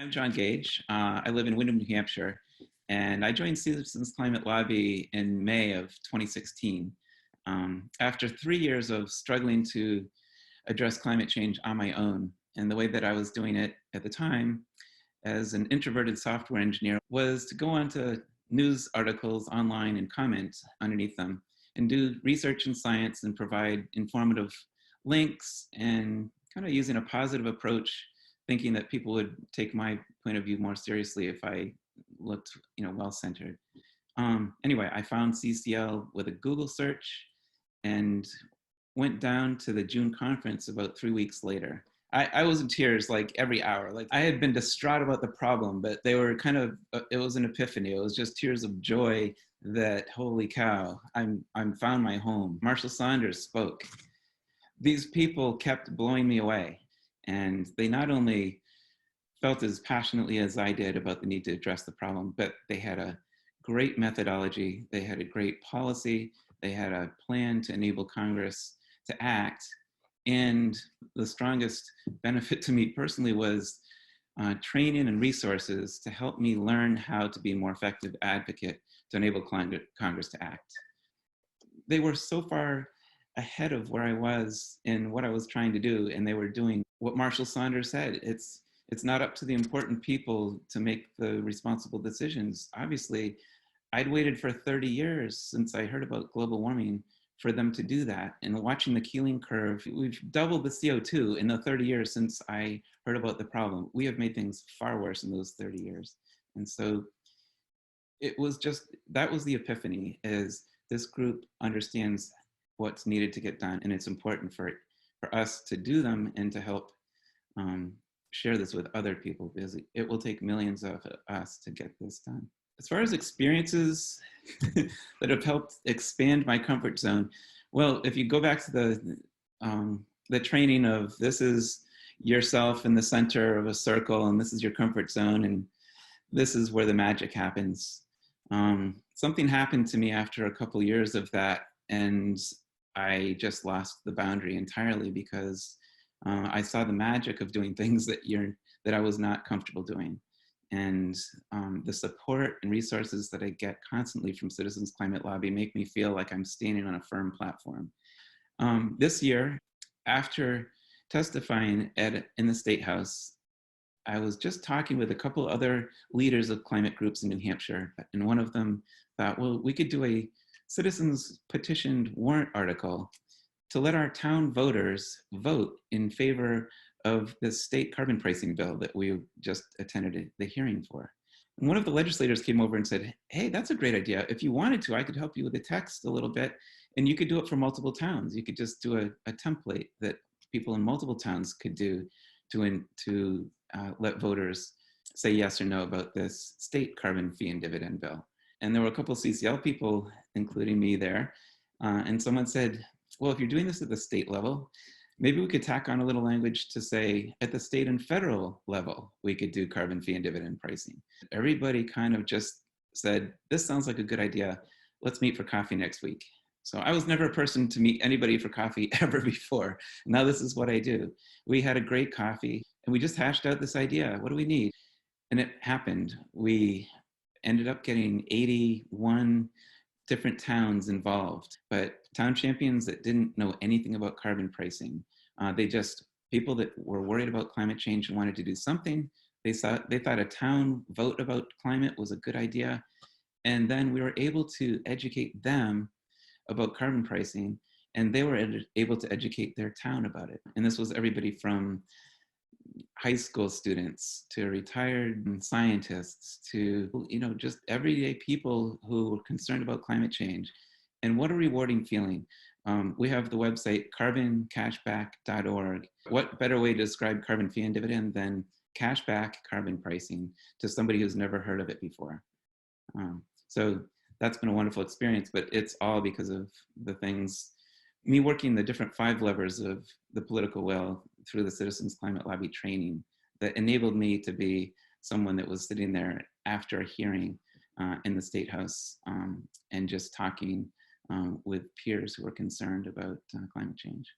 I'm John Gage. I live in Windham, New Hampshire, and I joined Citizens Climate Lobby in May of 2016. After 3 years of struggling to address climate change on my own, and the way that I was doing it at the time as an introverted software engineer was to go onto news articles online and comment underneath them and do research in science and provide informative links and kind of using a positive approach, thinking that people would take my point of view more seriously if I looked, well-centered. Anyway, I found CCL with a Google search and went down to the June conference about 3 weeks later. I was in tears like every hour. Like I had been distraught about the problem, but they were kind of, it was an epiphany. It was just tears of joy that, holy cow, I'm found my home. Marshall Saunders spoke. These people kept blowing me away. And they not only felt as passionately as I did about the need to address the problem, but they had a great methodology. They had a great policy. They had a plan to enable Congress to act. And the strongest benefit to me personally was training and resources to help me learn how to be a more effective advocate to enable Congress to act. They were so far ahead of where I was in what I was trying to do, and they were doing what Marshall Saunders said. It's not up to the important people to make the responsible decisions. Obviously, I'd waited for 30 years since I heard about global warming for them to do that. And watching the Keeling curve, we've doubled the CO2 in the 30 years since I heard about the problem. We have made things far worse in those 30 years. And so it was just, that was the epiphany, is this group understands what's needed to get done. And it's important for us to do them and to help share this with other people, because it will take millions of us to get this done. As far as experiences that have helped expand my comfort zone, well, if you go back to the training of, this is yourself in the center of a circle, and this is your comfort zone, and this is where the magic happens. Something happened to me after a couple years of that, and I just lost the boundary entirely, because I saw the magic of doing things that I was not comfortable doing. And the support and resources that I get constantly from Citizens Climate Lobby make me feel like I'm standing on a firm platform. This year, after testifying in the State House, I was just talking with a couple other leaders of climate groups in New Hampshire, and one of them thought, well, we could do a citizens petitioned warrant article to let our town voters vote in favor of the state carbon pricing bill that we just attended the hearing for. And one of the legislators came over and said, hey, that's a great idea. If you wanted to, I could help you with the text a little bit, and you could do it for multiple towns. You could just do a template that people in multiple towns could do to let voters say yes or no about this state carbon fee and dividend bill. And there were a couple of CCL people, including me there, and someone said, well, if you're doing this at the state level, maybe we could tack on a little language to say at the state and federal level, we could do carbon fee and dividend pricing. Everybody kind of just said, this sounds like a good idea. Let's meet for coffee next week. So I was never a person to meet anybody for coffee ever before. Now this is what I do. We had a great coffee and we just hashed out this idea. What do we need? And it happened. We ended up getting 81 different towns involved, but town champions that didn't know anything about carbon pricing. People that were worried about climate change and wanted to do something. They thought a town vote about climate was a good idea. And then we were able to educate them about carbon pricing, and they were able to educate their town about it. And this was everybody from high school students to retired scientists to, just everyday people who were concerned about climate change. And what a rewarding feeling. We have the website carboncashback.org. What better way to describe carbon fee and dividend than cashback carbon pricing to somebody who's never heard of it before? So that's been a wonderful experience, but it's all because of the things, me working the different 5 levers of the political will through the Citizens Climate Lobby training that enabled me to be someone that was sitting there after a hearing in the State House and just talking with peers who were concerned about climate change.